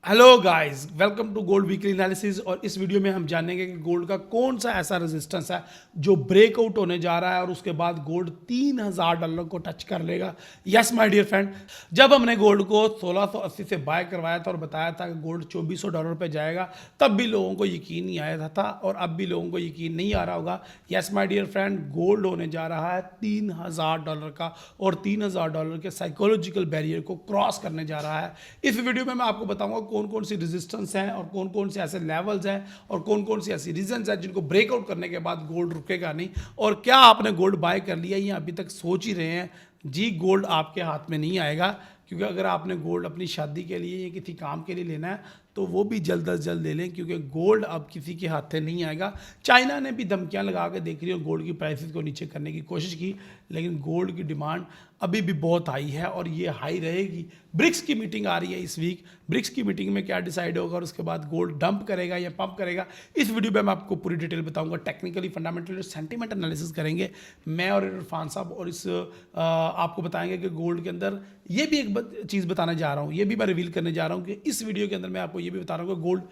Hello guys, welcome to gold weekly analysis. और इस video में हम जानेंगे कि गोल्ड का कौन सा ऐसा रेजिस्टेंस है जो ब्रेकआउट होने जा रहा है और उसके बाद गोल्ड $3000 को टच कर लेगा। यस माय डियर फ्रेंड, जब हमने गोल्ड को 1680 से बाय करवाया था और बताया था कि गोल्ड $2400 पे जाएगा, तब भी लोगों को यकीन नहीं आया था और अब भी लोगों को यकीन नहीं आ रहा होगा। Yes my dear friend, gold होने जा रहा है $3000 का और $3000 के साइकोलॉजिकल बैरियर को क्रॉस करने जा रहा है। इस वीडियो में मैं आपको बताऊंगा कौन कौन सी रेजिस्टेंस हैं और कौन कौन से ऐसे लेवल्स हैं और कौन कौन सी ऐसी रीजंस हैं जिनको ब्रेकआउट करने के बाद गोल्ड रुकेगा नहीं। और क्या आपने गोल्ड बाय कर लिया या अभी तक सोच ही रहे हैं? जी, गोल्ड आपके हाथ में नहीं आएगा, क्योंकि अगर आपने गोल्ड अपनी शादी के लिए या किसी काम के लिए लेना है तो वो भी जल्द अज जल्द ले लें, क्योंकि गोल्ड अब किसी के हाथ से नहीं आएगा। चाइना ने भी धमकियां लगा के देख रही है, गोल्ड की प्राइसेस को नीचे करने की कोशिश की, लेकिन गोल्ड की डिमांड अभी भी बहुत हाई है और ये हाई रहेगी। ब्रिक्स की मीटिंग आ रही है इस वीक। ब्रिक्स की मीटिंग में क्या डिसाइड होगा और उसके बाद गोल्ड डंप करेगा या पंप करेगा, इस वीडियो में मैं आपको पूरी डिटेल बताऊंगा। टेक्निकली, फंडामेंटली और सेंटीमेंट एनालिसिस करेंगे मैं और इरफान साहब। और इस आपको बताएंगे कि गोल्ड के अंदर ये भी एक चीज़ बताने जा रहा हूँ, ये भी मैं रिवील करने जा रहा हूँ कि इस वीडियो के अंदर मैं आपको ये भी बता रहा हूँ कि गोल्ड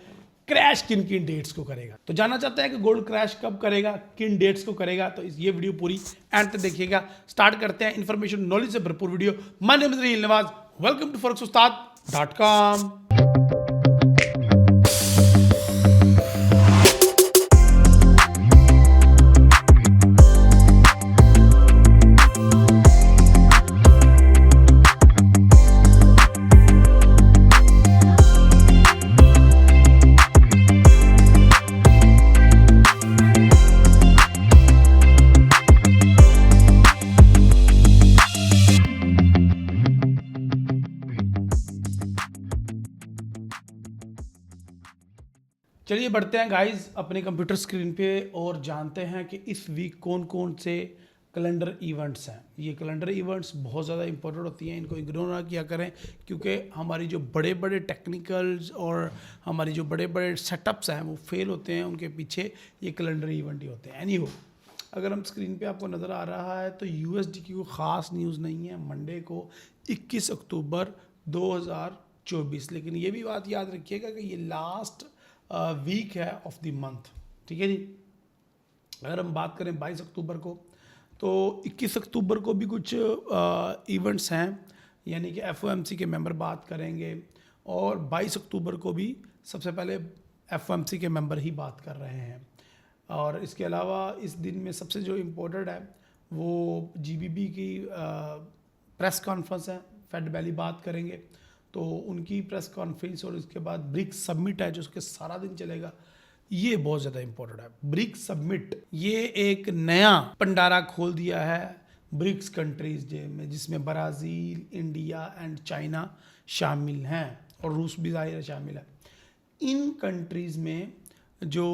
क्रैश किन किन डेट्स को करेगा। तो जानना चाहते हैं कि गोल्ड क्रैश कब करेगा, किन डेट्स को करेगा, तो ये वीडियो पूरी एंड तक देखिएगा। स्टार्ट करते हैं इन्फॉर्मेशन नॉलेज से भरपूर video. My name is Raheel Nawaz, welcome to forex-ustad.com। चलिए बढ़ते हैं गाइस अपने कंप्यूटर स्क्रीन पे और जानते हैं कि इस वीक कौन कौन से कैलेंडर इवेंट्स हैं। ये कैलेंडर इवेंट्स बहुत ज़्यादा इंपॉर्टेंट होती हैं, इनको इग्नोर ना किया करें, क्योंकि हमारी जो बड़े बड़े टेक्निकल्स और हमारी जो बड़े बड़े सेटअप्स हैं वो फेल होते हैं, उनके पीछे ये कैलेंडर इवेंट ही होते हैं। एनीहो, अगर हम स्क्रीन पे आपको नज़र आ रहा है तो यूएसडी की कोई ख़ास न्यूज़ नहीं है मंडे को 21 अक्टूबर 2024। लेकिन ये भी बात याद रखिएगा कि ये लास्ट वीक है ऑफ द मंथ, ठीक है जी। अगर हम बात करें 22 अक्टूबर को, तो 21 अक्टूबर को भी कुछ इवेंट्स हैं, यानी कि एफओएमसी के मेंबर बात करेंगे। और 22 अक्टूबर को भी सबसे पहले एफओएमसी के मेंबर ही बात कर रहे हैं। और इसके अलावा इस दिन में सबसे जो इम्पोर्टेंट है वो जीबीबी की प्रेस कॉन्फ्रेंस है, फेड वैली बात करेंगे तो उनकी प्रेस कॉन्फ्रेंस। और इसके बाद ब्रिक्स समिट है जो उसके सारा दिन चलेगा, ये बहुत ज़्यादा इंपॉर्टेंट है। ब्रिक्स समिट ये एक नया पंडारा खोल दिया है ब्रिक्स कंट्रीज में, जिसमें ब्राज़ील, इंडिया एंड चाइना शामिल हैं और रूस भी ज़ाहिर शामिल है। इन कंट्रीज़ में जो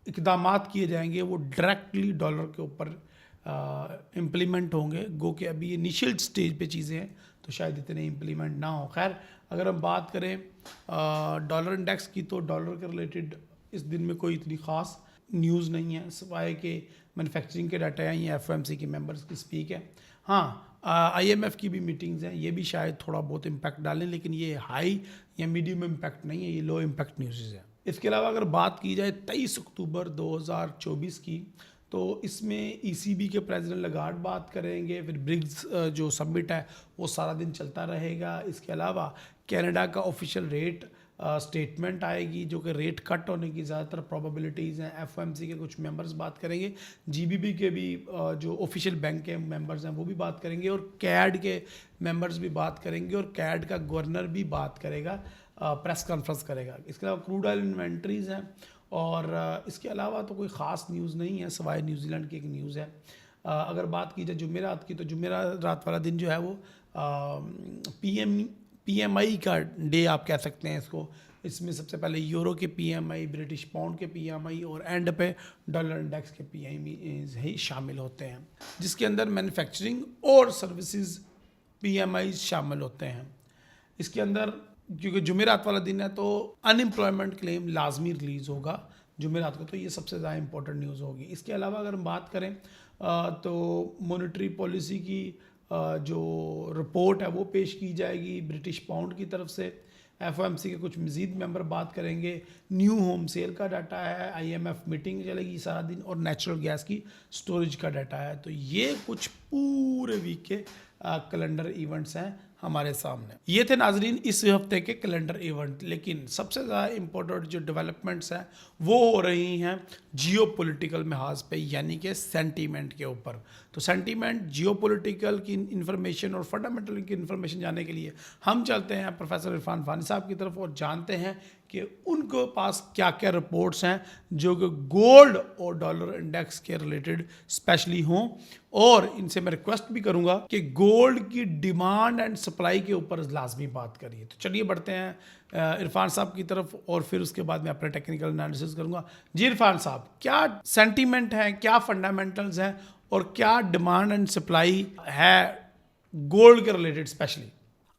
इक़दामात किए जाएंगे वो डायरेक्टली डॉलर के ऊपर इम्प्लीमेंट होंगे। गो के अभी इनिशियल स्टेज पे चीज़ें हैं तो शायद इतने इम्प्लीमेंट ना हो। खैर, अगर हम बात करें डॉलर इंडेक्स की, तो डॉलर के रिलेटेड इस दिन में कोई इतनी ख़ास न्यूज़ नहीं है, सिवाय के मैन्युफैक्चरिंग के डाटा हैं या एफओएमसी के मेंबर्स की स्पीक है। हाँ, आईएमएफ की भी मीटिंग्स हैं, ये भी शायद थोड़ा बहुत इम्पैक्ट डालें, लेकिन ये हाई या मीडियम इम्पैक्ट नहीं है, ये लो इम्पैक्ट न्यूज़ है। इसके अलावा अगर बात की जाए 23 अक्टूबर 2024 की, तो इसमें ईसीबी के प्रेसिडेंट लगार्ड बात करेंगे। फिर ब्रिक्स जो समिट है वो सारा दिन चलता रहेगा। इसके अलावा कनाडा का ऑफिशियल रेट स्टेटमेंट आएगी, जो कि रेट कट होने की ज़्यादातर प्रोबेबिलिटीज़ हैं। एफओएमसी के कुछ मेंबर्स बात करेंगे, जीबीबी के भी जो ऑफिशियल बैंक के मेंबर्स हैं वो भी बात करेंगे, और कैड के मेंबर्स भी बात करेंगे, और कैड का गवर्नर भी बात करेगा, प्रेस कॉन्फ्रेंस करेगा। इसके अलावा क्रूड ऑयल इन्वेंट्रीज़ हैं, और इसके अलावा तो कोई ख़ास न्यूज़ नहीं है, सिवाय न्यूजीलैंड की एक न्यूज़ है। अगर बात की जाए जुमेरात की, तो जुमेरात वाला दिन जो है वो पीएमआई का डे आप कह सकते हैं इसको। इसमें सबसे पहले यूरो के पीएमआई, ब्रिटिश पाउंड के पीएमआई और एंड पे डॉलर इंडेक्स के पीएमआई ही शामिल होते हैं, जिसके अंदर मैन्युफैक्चरिंग और सर्विसेज पीएमआई शामिल होते हैं। इसके अंदर क्योंकि जुमेरात वाला दिन है तो अनएम्प्लॉयमेंट क्लेम लाजमी रिलीज़ होगा जुमेरात को, तो ये सबसे ज़्यादा इंपॉर्टेंट न्यूज़ होगी। इसके अलावा अगर हम बात करें तो मॉनेटरी पॉलिसी की जो रिपोर्ट है वो पेश की जाएगी ब्रिटिश पाउंड की तरफ से। FOMC के कुछ मज़ीद मेंबर बात करेंगे, न्यू होम सेल का डाटा है, IMF मीटिंग चलेगी सारा दिन, और नेचुरल गैस की स्टोरेज का डाटा है। तो ये कुछ पूरे वीक के कैलेंडर इवेंट्स हैं हमारे सामने। ये थे नाजरीन इस हफ्ते के कैलेंडर इवेंट। लेकिन सबसे ज़्यादा इम्पोर्टेंट जो डेवलपमेंट्स हैं वो हो रही हैं जियोपॉलिटिकल महाज पे, यानी कि सेंटीमेंट के ऊपर। तो सेंटीमेंट, जियोपॉलिटिकल की इन्फॉर्मेशन और फंडामेंटल की इन्फॉर्मेशन जानने के लिए हम चलते हैं प्रोफेसर इरफान फानी साहब की तरफ और जानते हैं कि उनके पास क्या क्या रिपोर्ट्स हैं जो कि गोल्ड और डॉलर इंडेक्स के रिलेटेड स्पेशली हों। और इनसे मैं रिक्वेस्ट भी करूंगा कि गोल्ड की डिमांड एंड सप्लाई के ऊपर लाजमी बात करिए। तो चलिए बढ़ते हैं इरफान साहब की तरफ और फिर उसके बाद मैं अपने टेक्निकल एनालिसिस करूंगा। जी इरफान साहब, क्या सेंटीमेंट है, क्या फंडामेंटल्स हैं और क्या डिमांड एंड सप्लाई है गोल्ड के रिलेटेड स्पेशली?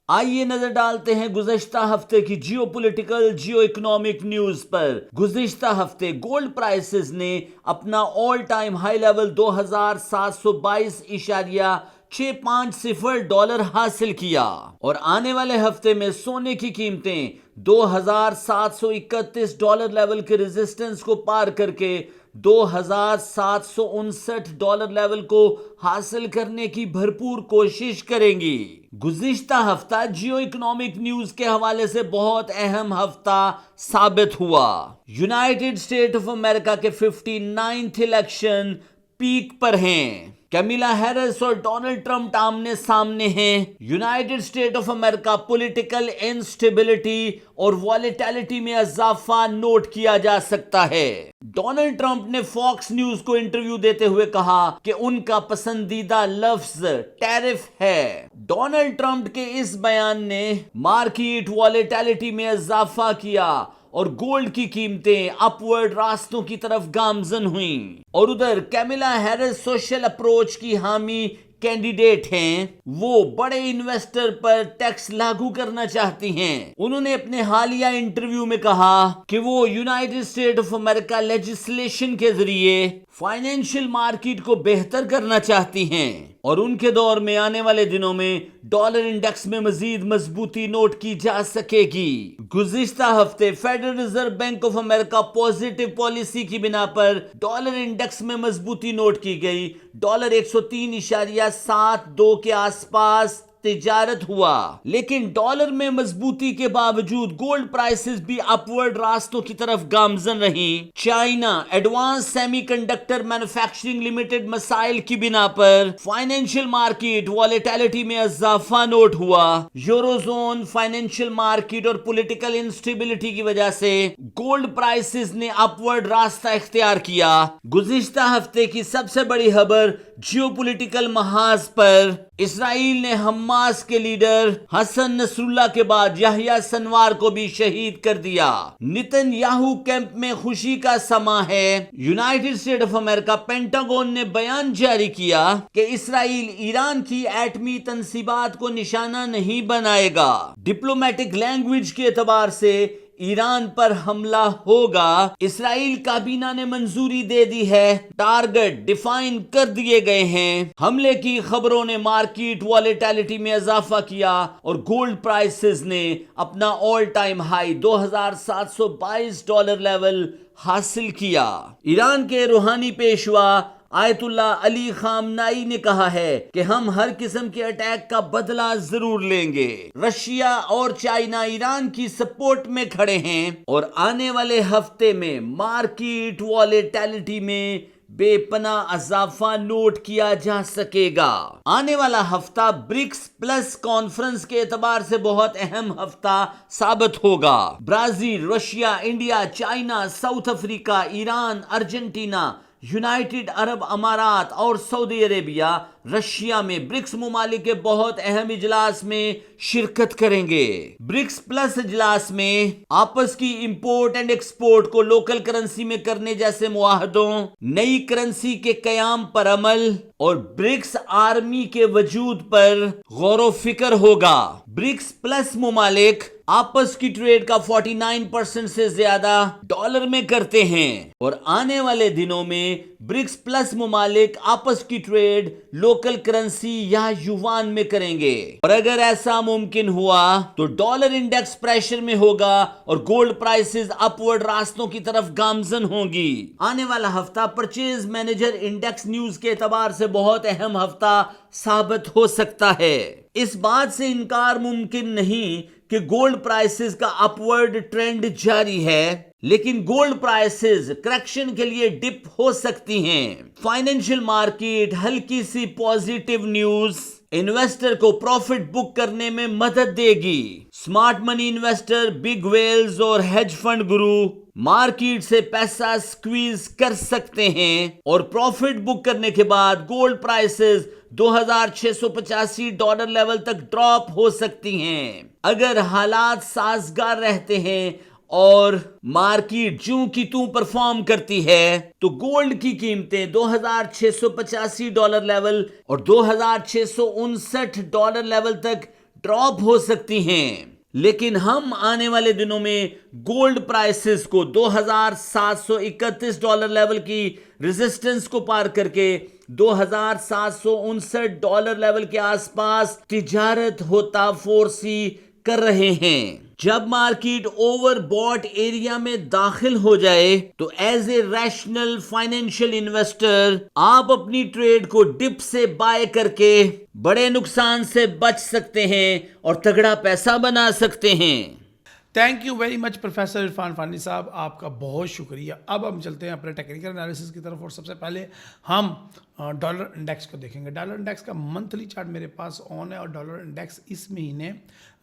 आइए नजर डालते हैं गुज़श्ता हफ्ते की जियोपॉलिटिकल जियो इकोनॉमिक न्यूज पर। गुज़श्ता हफ्ते गोल्ड प्राइसेस ने अपना all time high level 2722.65 dollar हासिल किया और आने वाले हफ्ते में सोने की कीमतें 2731 डॉलर लेवल के रेजिस्टेंस को पार करके 2759 डॉलर लेवल को हासिल करने की भरपूर कोशिश करेंगी। गुज़िश्ता हफ्ता जियो इकोनॉमिक न्यूज के हवाले से बहुत अहम हफ्ता साबित हुआ। यूनाइटेड स्टेट ऑफ अमेरिका के 59th इलेक्शन पीक पर हैं। कैमिला हैरिस और डोनाल्ड ट्रंप आमने सामने हैं। United state of America political instability और वॉलेटिलिटी में इजाफा नोट किया जा सकता है। डोनाल्ड ट्रंप ने फॉक्स न्यूज को इंटरव्यू देते हुए कहा कि उनका पसंदीदा लफ्ज टैरिफ है। डोनाल्ड ट्रंप के इस बयान ने मार्केट वॉलेटिलिटी में इजाफा किया और गोल्ड की कीमतें अपवर्ड रास्तों की तरफ गामजन हुईं। और उधर कैमिला हैरिस सोशल अप्रोच की हामी कैंडिडेट हैं। वो बड़े इन्वेस्टर पर टैक्स लागू करना चाहती हैं। उन्होंने अपने हालिया इंटरव्यू में कहा कि वो United state of America legislation के जरिए फाइनेंशियल मार्केट को बेहतर करना चाहती हैं और उनके दौर में आने वाले दिनों में डॉलर इंडेक्स में मजीद मजबूती नोट की जा सकेगी। गुज़िश्ता हफ्ते federal reserve bank of America positive policy की बिना पर डॉलर इंडेक्स में मजबूती नोट की गई। डॉलर 103.72 के आसपास तिजारत हुआ, लेकिन डॉलर में मजबूती के बावजूद गोल्ड प्राइसेस भी अपवर्ड रास्तों की तरफ गामजन रही। China advance semiconductor manufacturing limited मसाइल की बिना पर फाइनेंशियल मार्केट वॉलेटिलिटी में इजाफा नोट हुआ। यूरोजोन फाइनेंशियल मार्केट और पॉलिटिकल इंस्टेबिलिटी की वजह से गोल्ड प्राइसेस ने अपवर्ड रास्ता इख्तियार किया। गुज़िश्ता हफ्ते की सबसे बड़ी खबर जियोपॉलिटिकल महाज पर इस्राइल ने हमास के लीडर हसन नसरुल्लाह के बाद याह्या सिनवार को भी शहीद कर दिया। नेतन्याहू कैंप में खुशी का समा है। United state of America pentagon ने बयान जारी किया कि इस्राइल ईरान की एटमी तंसीबात को निशाना नहीं बनाएगा। डिप्लोमेटिक लैंग्वेज के एतबार से ईरान पर हमला होगा। इस्राइल काबीना ने मंजूरी दे दी है। टारगेट डिफाइन कर दिए गए हैं। हमले की खबरों ने मार्केट वॉलेटिलिटी में इजाफा किया और गोल्ड प्राइसेस ने अपना all time high 2722 dollar level हासिल किया। ईरान के रूहानी पेशवा आयतुल्ला अली खामनाई ने कहा है कि हम हर किस्म के अटैक का बदला जरूर लेंगे। रशिया और चाइना ईरान की सपोर्ट में खड़े हैं और आने वाले हफ्ते में मार्केट वॉलेटिलिटी में बेपनाह इजाफा नोट किया जा सकेगा। आने वाला हफ्ता ब्रिक्स प्लस कॉन्फ्रेंस के एतबार से बहुत अहम हफ्ता साबित होगा। Brazil, Russia, India, China, south Africa, Iran, Argentina, United Arab अमारात और सऊदी अरेबिया रशिया में ब्रिक्स मुमालिक के बहुत अहम इजलास में शिरकत करेंगे। ब्रिक्स प्लस इजलास में आपस की इंपोर्ट एंड एक्सपोर्ट को लोकल करेंसी में करने जैसे मुआहदों, नई करेंसी के कयाम पर अमल और ब्रिक्स आर्मी के वजूद पर गौर फिक्र होगा। ब्रिक्स प्लस मुमालिक आपस की ट्रेड का 49% से ज्यादा डॉलर में करते हैं और आने वाले दिनों में ब्रिक्स प्लस ममालिक आपस की ट्रेड लोकल करेंसी या युवान में करेंगे और अगर ऐसा मुमकिन हुआ तो डॉलर इंडेक्स प्रेशर में होगा और गोल्ड प्राइसेस अपवर्ड रास्तों की तरफ गामजन होंगी। आने वाला हफ्ता परचेज मैनेजर इंडेक्स न्यूज के एतबार से बहुत अहम हफ्ता साबित हो सकता है। इस बात से इनकार मुमकिन नहीं कि गोल्ड प्राइसेस का अपवर्ड ट्रेंड जारी है, लेकिन गोल्ड प्राइसेस करेक्शन के लिए डिप हो सकती हैं। फाइनेंशियल मार्केट हल्की सी पॉजिटिव न्यूज इन्वेस्टर को प्रॉफिट बुक करने में मदद देगी। Smart money investor, big whales और हेज फंड गुरु मार्केट से पैसा स्क्वीज कर सकते हैं और प्रॉफिट बुक करने के बाद गोल्ड प्राइसेस $2685 लेवल तक ड्रॉप हो सकती हैं। अगर हालात साजगार रहते हैं और मार्केट जूं की तूं परफॉर्म करती है तो गोल्ड की कीमतें $2685 लेवल और $2659 लेवल तक ड्रॉप हो सकती हैं। लेकिन हम आने वाले दिनों में गोल्ड प्राइसेस को $2731 लेवल की रेजिस्टेंस को पार करके $2759 लेवल के आसपास तिजारत होता फोर्सी कर रहे हैं। जब मार्केट ओवरबॉट एरिया में दाखिल हो जाए तो as a rational financial investor आप अपनी ट्रेड को डिप से बाय करके बड़े नुकसान से बच सकते हैं और तगड़ा पैसा बना सकते हैं। Thank you very much professor Irfan Fani साहब, आपका बहुत शुक्रिया। अब हम चलते हैं अपने टेक्निकल एनालिसिस की तरफ और सबसे पहले हम डॉलर इंडेक्स को देखेंगे। डॉलर इंडेक्स का मंथली चार्ट मेरे पास ऑन है और डॉलर इंडेक्स इस महीने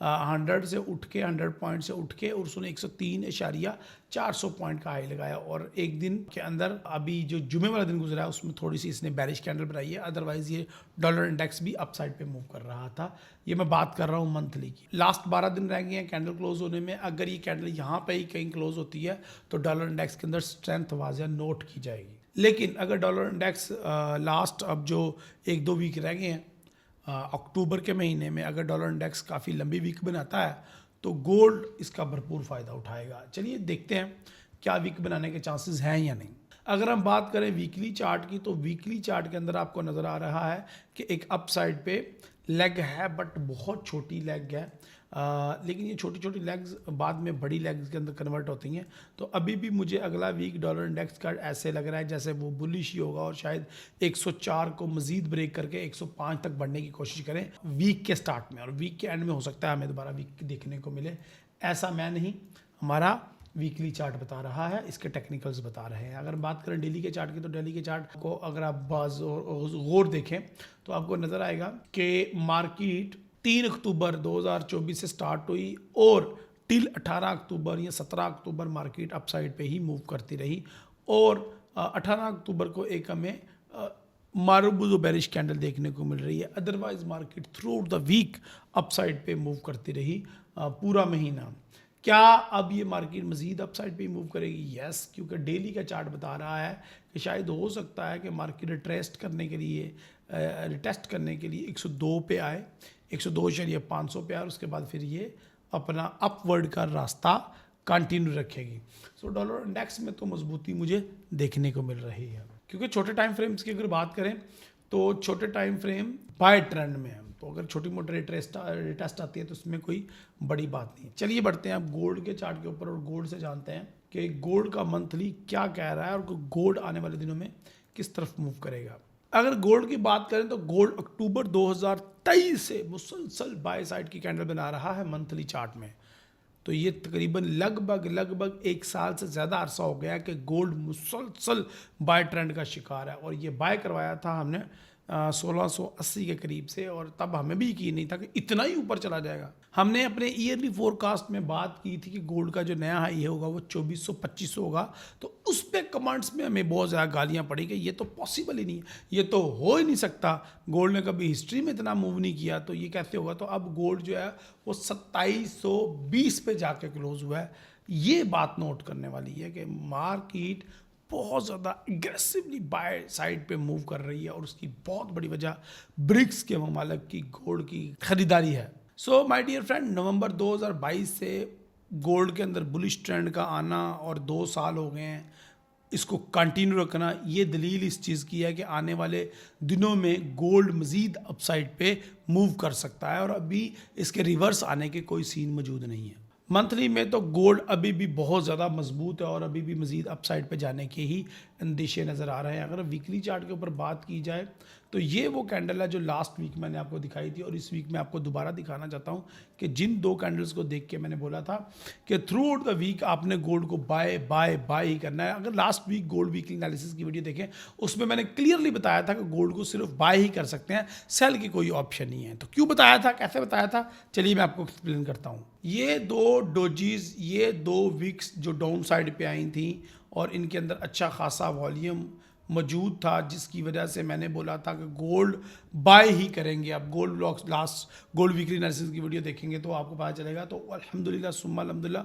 100 से उठ के 100 पॉइंट से उठ के और उसने 103.400 पॉइंट का हाई लगाया और एक दिन के अंदर अभी जो जुमे वाला दिन गुजरा है उसमें थोड़ी सी इसने बैरिश कैंडल बनाई है। अदरवाइज ये डॉलर इंडेक्स भी अपसाइड पे मूव कर रहा था। ये मैं बात कर रहा हूँ मंथली की। लास्ट 12 दिन रह गए हैं कैंडल क्लोज होने में। अगर ये कैंडल यहाँ पे ही कहीं क्लोज होती है तो डॉलर इंडेक्स के अंदर स्ट्रेंथ वाज़ह नोट की जाएगी। लेकिन अगर डॉलर इंडेक्स लास्ट अब जो 1-2 वीक रह गए हैं अक्टूबर के महीने में अगर डॉलर इंडेक्स काफ़ी लंबी वीक बनाता है तो गोल्ड इसका भरपूर फ़ायदा उठाएगा। चलिए देखते हैं क्या वीक बनाने के चांसेस हैं या नहीं। अगर हम बात करें वीकली चार्ट की तो वीकली चार्ट के अंदर आपको नज़र आ रहा है कि एक अप साइड पे लेग है बट बहुत छोटी लेग है। लेकिन ये छोटी छोटी लेग्स बाद में बड़ी लेग्स के अंदर कन्वर्ट होती हैं। तो अभी भी मुझे अगला वीक डॉलर इंडेक्स का ऐसे लग रहा है जैसे वो बुलिश ही होगा और शायद 104 को मजीद ब्रेक करके 105 तक बढ़ने की कोशिश करें वीक के स्टार्ट में, और वीक के एंड में हो सकता है हमें दोबारा वीक देखने को मिले। ऐसा मैं नहीं, हमारा वीकली चार्ट बता रहा है, इसके टेक्निकल्स बता रहे हैं। अगर बात करें डेली के चार्ट की तो डेली के चार्ट को अगर आप गौर देखें तो आपको नज़र आएगा कि मार्केट 3 अक्टूबर 2024 से स्टार्ट हुई और टिल 18 अक्टूबर या 17 अक्टूबर मार्केट अपसाइड पे ही मूव करती रही और 18 अक्टूबर को एक हमें मारूबुजो बेरिश कैंडल देखने को मिल रही है। Otherwise market through the week upside पे मूव करती रही पूरा महीना। क्या अब ये मार्केट मजीद अपसाइड पे मूव करेगी? यस, क्योंकि डेली का चार्ट बता रहा है कि शायद हो सकता है कि मार्केट रिटेस्ट करने के लिए 102 पे आए, 102.500 पे आए और उसके बाद फिर ये अपना अपवर्ड का रास्ता कंटिन्यू रखेगी। सो डॉलर इंडेक्स में तो मजबूती मुझे देखने को मिल रही है। क्योंकि छोटे टाइम फ्रेम्स की अगर बात करें तो छोटे टाइम फ्रेम बाय ट्रेंड में है, तो अगर छोटी मोटी रिटेस्ट आती है तो उसमें कोई बड़ी बात नहीं है। चलिए बढ़ते हैं अब गोल्ड के चार्ट के ऊपर और गोल्ड से जानते हैं कि गोल्ड का मंथली क्या कह रहा है और गोल्ड आने वाले दिनों में किस तरफ मूव करेगा। अगर गोल्ड की बात करें तो गोल्ड अक्टूबर 2023 से मुसलसल बाय साइड की कैंडल बना रहा है मंथली चार्ट में। तो ये तकरीबन लगभग 1 साल से ज़्यादा अरसा हो गया कि गोल्ड मुसलसल बाय ट्रेंड का शिकार है और ये बाय करवाया था हमने 1680 के करीब से और तब हमें भी यकीन नहीं था कि इतना ही ऊपर चला जाएगा। हमने अपने ईयरली फोरकास्ट में बात की थी कि गोल्ड का जो नया हाई होगा वो 2400-2500 होगा। तो उस पे कमेंट्स में हमें बहुत ज़्यादा गालियाँ पड़ी कि ये तो पॉसिबल ही नहीं है, ये तो हो ही नहीं सकता, गोल्ड ने कभी हिस्ट्री में इतना मूव नहीं किया, तो ये कैसे होगा। तो अब गोल्ड जो है वो 2720 पे जाके क्लोज हुआ है। ये बात नोट करने वाली है कि मार्केट बहुत ज़्यादा एग्रेसिवली बाय साइड पे मूव कर रही है और उसकी बहुत बड़ी वजह ब्रिक्स के ममालिक की गोल्ड की खरीदारी है। सो माय डियर फ्रेंड, नवंबर 2022 से गोल्ड के अंदर बुलिश ट्रेंड का आना और 2 साल हो गए हैं। इसको कंटिन्यू रखना। ये दलील इस चीज़ की है कि आने वाले दिनों में गोल्ड मज़ीद अपसाइड पे मूव कर सकता है और अभी इसके रिवर्स आने के कोई सीन मौजूद नहीं है। मंथली में तो गोल्ड अभी भी बहुत ज़्यादा मजबूत है और अभी भी मज़ीद अपसाइड पे जाने के ही अंदेशे नज़र आ रहे हैं। अगर वीकली चार्ट के ऊपर बात की जाए तो ये वो कैंडल है जो लास्ट वीक मैंने आपको दिखाई थी और इस वीक मैं आपको दोबारा दिखाना चाहता हूँ कि जिन दो कैंडल्स को देख के मैंने बोला था कि थ्रू आउट द वीक आपने गोल्ड को बाय बाय बाय ही करना है। अगर last week gold weekly analysis की वीडियो देखें उसमें मैंने क्लियरली बताया था कि गोल्ड को सिर्फ बाय ही कर सकते हैं, सेल की कोई ऑप्शन नहीं है। तो क्यों बताया था, कैसे बताया था, चलिए मैं आपको एक्सप्लेन करता हूँ। ये दो डोजीज, ये दो वीक्स जो डाउन साइड पे आई थी और इनके अंदर अच्छा खासा वॉल्यूम मौजूद था, जिसकी वजह से मैंने बोला था कि गोल्ड बाय ही करेंगे। अब gold blocks last gold weekly analysis की वीडियो देखेंगे तो आपको पता चलेगा। तो अल्हम्दुलिल्लाह सुम्मा अल्हम्दुलिल्लाह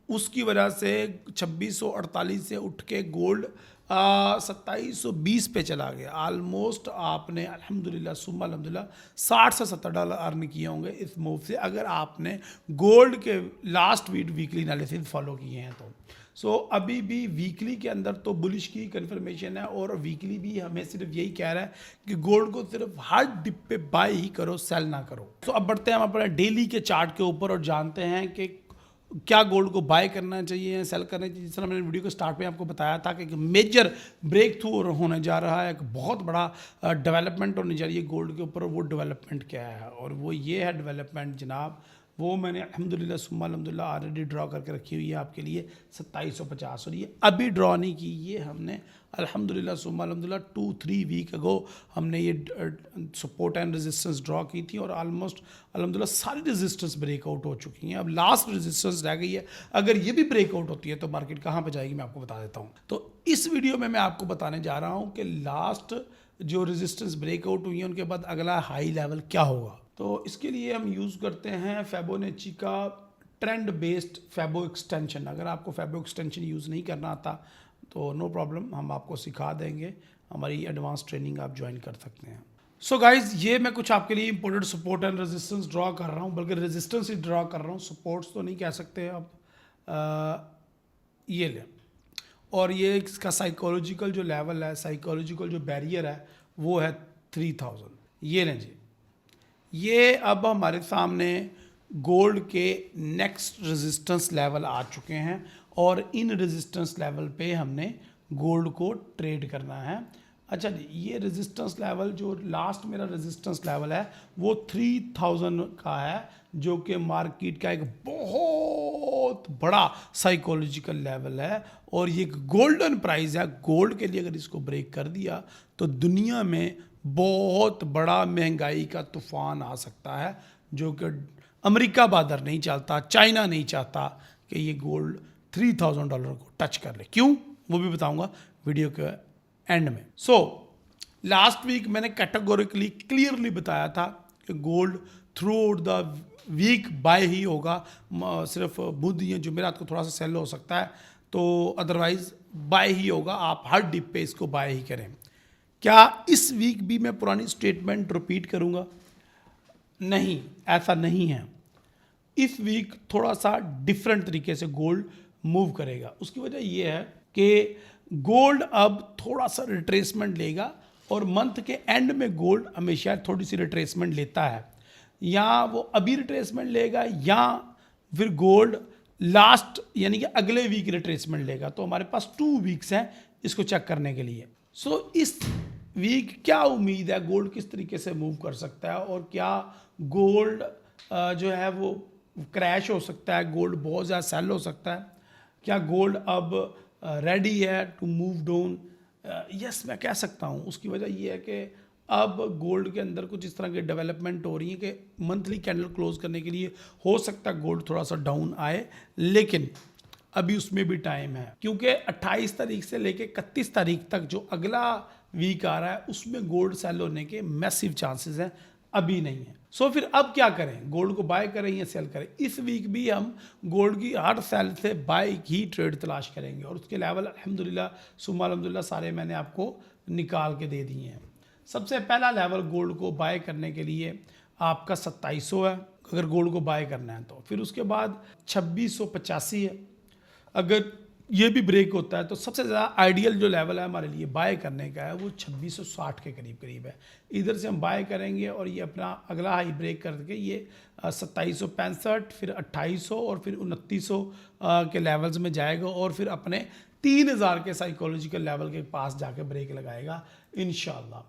उसकी वजह से 2648 से उठ के गोल्ड 2720 पे चला गया। आलमोस्ट आपने अल्हम्दुलिल्लाह सुम्मा अल्हम्दुलिल्लाह $60 से $70 अर्न किए होंगे इस मूव से, अगर आपने गोल्ड के लास्ट वीकली एनालिसिस फॉलो किए हैं तो। सो अभी भी वीकली के अंदर तो बुलिश की कंफर्मेशन है और वीकली भी हमें सिर्फ यही कह रहा है कि गोल्ड को सिर्फ हर डिप पे बाय ही करो, सेल ना करो। तो अब बढ़ते हैं हम अपने डेली के चार्ट के ऊपर और जानते हैं कि क्या गोल्ड को बाय करना चाहिए या सेल करना चाहिए। जिस तरह मैंने वीडियो के स्टार्ट में आपको बताया था कि मेजर ब्रेक थ्रू होने जा रहा है, एक बहुत बड़ा डेवलपमेंट होने जा रही है गोल्ड के ऊपर। वो डेवलपमेंट क्या है और वो ये है डेवलपमेंट जनाब, वो मैंने अल्हम्दुलिल्लाह सुम्मा अल्हम्दुलिल्लाह ऑलरेडी ड्रॉ करके रखी हुई है आपके लिए 2750। और ये अभी ड्रॉ नहीं की, ये हमने अल्हम्दुलिल्लाह सुम्मा अल्हम्दुलिल्लाह 2-3 वीक अगो हमने ये सपोर्ट एंड रेजिस्टेंस ड्रॉ की थी और ऑलमोस्ट अल्हम्दुलिल्लाह सारी रेजिस्टेंस ब्रेकआउट हो चुकी हैं। अब लास्ट रेजिस्टेंस रह गई है, अगर ये भी ब्रेकआउट होती है तो मार्केट कहाँ पर जाएगी मैं आपको बता देता हूँ। तो इस वीडियो में मैं आपको बताने जा रहा हूँ कि लास्ट जो रेजिस्टेंस ब्रेकआउट हुई है उनके बाद अगला हाई लेवल क्या होगा। तो इसके लिए हम यूज़ करते हैं फिबोनाची का ट्रेंड बेस्ड फैबो एक्सटेंशन। अगर आपको फैबो एक्सटेंशन यूज़ नहीं करना आता तो नो प्रॉब्लम, हम आपको सिखा देंगे, हमारी एडवांस ट्रेनिंग आप ज्वाइन कर सकते हैं। सो गाइज, ये मैं कुछ आपके लिए important support and resistance draw कर रहा हूँ, बल्कि रेजिस्टेंस ही ड्रॉ कर रहा हूँ, सपोर्ट्स तो नहीं कह सकते आप। ये ले, और ये इसका साइकोलॉजिकल जो लेवल है, साइकोलॉजिकल जो बैरियर है वो है 3000। ये लें जी, ये अब हमारे सामने गोल्ड के नेक्स्ट रेजिस्टेंस लेवल आ चुके हैं और इन रेजिस्टेंस लेवल पे हमने गोल्ड को ट्रेड करना है। अच्छा जी, ये रेजिस्टेंस लेवल जो लास्ट मेरा रेजिस्टेंस लेवल है वो 3000 का है, जो कि मार्केट का एक बहुत बड़ा साइकोलॉजिकल लेवल है और ये एक गोल्डन प्राइस है। गोल्ड के लिए अगर इसको ब्रेक कर दिया तो दुनिया में बहुत बड़ा महंगाई का तूफान आ सकता है, जो कि अमेरिका बादर नहीं चाहता, चाइना नहीं चाहता कि ये गोल्ड $3000 को टच कर ले। क्यों, वो भी बताऊंगा वीडियो के एंड में। सो लास्ट वीक मैंने कैटेगोरिकली क्लियरली बताया था कि gold throughout the week buy ही होगा, सिर्फ बुध या जुमेरात को थोड़ा सा सेल हो सकता है, तो अदरवाइज बाय ही होगा। आप हर डिप पे इसको बाय ही करें। क्या इस वीक भी मैं पुरानी स्टेटमेंट रिपीट करूंगा? नहीं, ऐसा नहीं है। इस वीक थोड़ा सा डिफरेंट तरीके से गोल्ड मूव करेगा। उसकी वजह यह है कि गोल्ड अब थोड़ा सा रिट्रेसमेंट लेगा और मंथ के एंड में गोल्ड हमेशा थोड़ी सी रिट्रेसमेंट लेता है, या वो अभी रिट्रेसमेंट लेगा या फिर गोल्ड लास्ट यानी कि अगले वीक रिट्रेसमेंट लेगा। तो हमारे पास 2 वीक्स हैं इसको चेक करने के लिए। सो इस वीक क्या उम्मीद है, गोल्ड किस तरीके से मूव कर सकता है और क्या गोल्ड जो है वो क्रैश हो सकता है, गोल्ड बहुत ज़्यादा सेल हो सकता है, क्या गोल्ड अब रेडी है टू मूव डाउन? यस, मैं कह सकता हूँ। उसकी वजह ये है कि अब गोल्ड के अंदर कुछ इस तरह की डेवलपमेंट हो रही है कि मंथली कैंडल क्लोज करने के लिए हो सकता है गोल्ड थोड़ा सा डाउन आए, लेकिन अभी उसमें भी टाइम है, क्योंकि 28 तारीख से लेके 31 तारीख तक जो अगला वीक आ रहा है उसमें गोल्ड सेल होने के मैसिव चांसेस हैं, अभी नहीं है। सो फिर अब क्या करें, गोल्ड को बाय करें या सेल करें? इस वीक भी हम गोल्ड की हर सेल से बाय की ट्रेड तलाश करेंगे और उसके लेवल अल्हम्दुलिल्लाह सुम्मा अल्हम्दुलिल्लाह सारे मैंने आपको निकाल के दे दिए हैं। सबसे पहला लेवल गोल्ड को बाय करने के लिए आपका 2700 है, अगर गोल्ड को बाय करना है तो। फिर उसके बाद 2685 है, अगर ये भी ब्रेक होता है तो सबसे ज़्यादा आइडियल जो लेवल है हमारे लिए बाय करने का है वो 2660 के करीब करीब है। इधर से हम बाय करेंगे और ये अपना अगला हाई ब्रेक करके ये 2765 फिर 2800 और फिर 2900 के लेवल्स में जाएगा और फिर अपने 3000 के साइकोलॉजिकल लेवल के पास जाके ब्रेक लगाएगा इंशाल्लाह।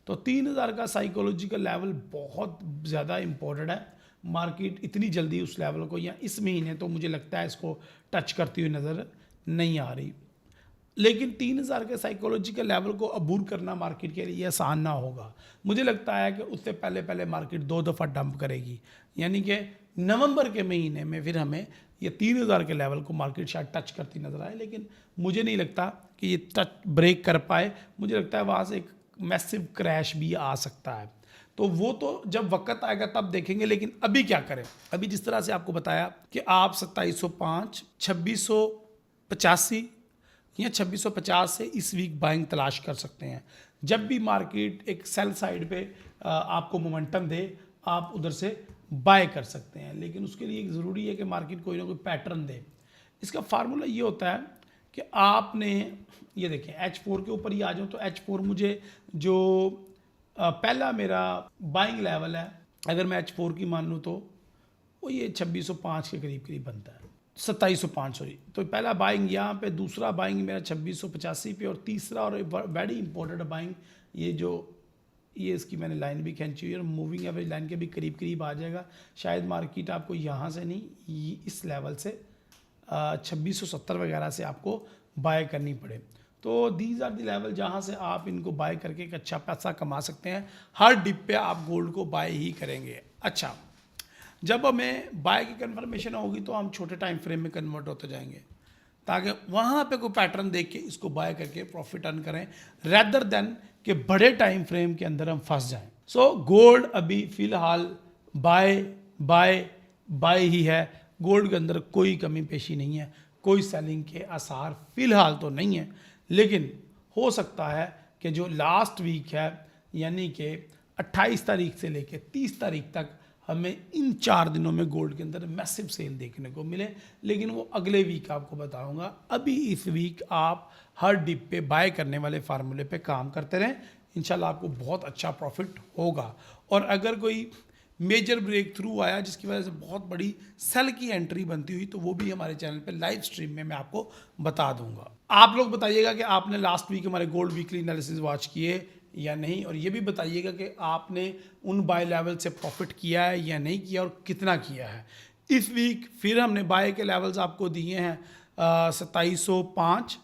तो 3000 का साइकोलॉजिकल लेवल बहुत ज़्यादा इम्पोर्टेंट है। मार्केट इतनी जल्दी उस लेवल को या इस महीने तो मुझे लगता है इसको टच करती हुई नज़र नहीं आ रही, लेकिन 3000 के साइकोलॉजिकल लेवल को अबूर करना मार्केट के लिए आसान ना होगा। मुझे लगता है कि उससे पहले पहले मार्केट 2 दफ़ा डंप करेगी, यानी कि नवंबर के महीने में फिर हमें ये 3000 के लेवल को मार्केट शायद टच करती नज़र आए, लेकिन मुझे नहीं लगता कि ये टच ब्रेक कर पाए। मुझे लगता है वहाँ से एक मैसिव क्रैश भी आ सकता है। तो वो तो जब वक्त आएगा तब देखेंगे, लेकिन अभी क्या करें। अभी जिस तरह से आपको बताया कि आप 2705, 2685 या 2650 से इस वीक बाइंग तलाश कर सकते हैं। जब भी मार्केट एक सेल साइड पे आपको मोमेंटम दे आप उधर से बाय कर सकते हैं, लेकिन उसके लिए ज़रूरी है कि मार्केट कोई ना कोई पैटर्न दे। इसका फार्मूला ये होता है कि आपने ये देखें H4 के ऊपर ही आ जाऊँ तो H4 मुझे जो पहला मेरा बाइंग लेवल है, अगर मैं H4 की मान लूँ तो वो ये 2605 के करीब करीब बनता है, 2705 सॉरी। तो पहला बाइंग यहाँ पे, दूसरा बाइंग मेरा 2685 पे और तीसरा और वेरी इंपॉर्टेंट बाइंग ये इसकी मैंने लाइन भी खींची हुई है और मूविंग एवरेज लाइन के भी करीब करीब आ जाएगा। शायद मार्केट आपको यहाँ से नहीं इस लेवल से 2670 वगैरह से आपको बाय करनी पड़े। तो दीज आर दी लेवल जहाँ से आप इनको बाय करके एक अच्छा पैसा कमा सकते हैं। हर डिप पे आप गोल्ड को बाय ही करेंगे। अच्छा, जब हमें बाय की कन्फर्मेशन होगी तो हम छोटे टाइम फ्रेम में कन्वर्ट होते जाएंगे ताकि वहाँ पे कोई पैटर्न देख के इसको बाय करके प्रॉफिट अर्न करें, रेदर देन कि बड़े टाइम फ्रेम के अंदर हम फंस जाएं। सो गोल्ड अभी फ़िलहाल बाय ही है। गोल्ड के अंदर कोई कमी पेशी नहीं है, कोई सेलिंग के आसार फ़िलहाल तो नहीं है, लेकिन हो सकता है कि जो लास्ट वीक है यानी कि 28 तारीख से लेकर 30 तारीख तक हमें इन 4 दिनों में गोल्ड के अंदर मैसिव सेल देखने को मिले, लेकिन वो अगले वीक आपको बताऊंगा। अभी इस वीक आप हर डिप पे बाय करने वाले फार्मूले पे काम करते रहें, इंशाल्लाह आपको बहुत अच्छा प्रॉफिट होगा। और अगर कोई मेजर ब्रेक थ्रू आया जिसकी वजह से बहुत बड़ी सेल की एंट्री बनती हुई तो वो भी हमारे चैनल पे लाइव स्ट्रीम में मैं आपको बता दूंगा। आप लोग बताइएगा कि आपने लास्ट वीक हमारे गोल्ड वीकली एनालिसिस वॉच किए या नहीं, और ये भी बताइएगा कि आपने उन बाय लेवल से प्रॉफिट किया है या नहीं किया और कितना किया है। इस वीक फिर हमने बाय के लेवल्स आपको दिए हैं 2705,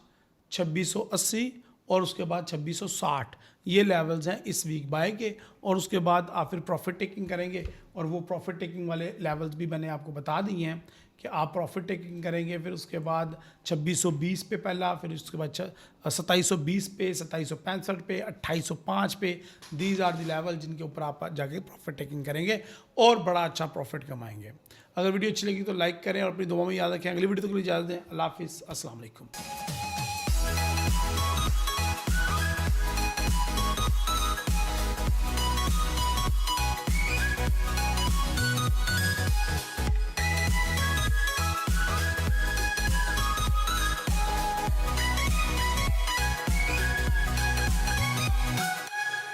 2680 और उसके बाद 2660। ये लेवल्स हैं इस वीक बाय के, और उसके बाद आप फिर प्रॉफिट टेकिंग करेंगे और वो प्रॉफिट टेकिंग वाले लेवल्स भी मैंने आपको बता दिए हैं कि आप प्रॉफिट टेकिंग करेंगे। फिर उसके बाद 2620 पे पहला, फिर उसके बाद 2720 पे, 2765 पे, 2805 पे। दीज आर दी लेवल जिनके ऊपर आप जाके प्रॉफिट टेकिंग करेंगे और बड़ा अच्छा प्रॉफिट कमाएंगे। अगर वीडियो अच्छी लगी तो लाइक करें और अपनी दुआ में याद रखें। अगली वीडियो तक के लिए इजाज़त दें। अल्लाह हाफिज़, अस्सलाम वालेकुम।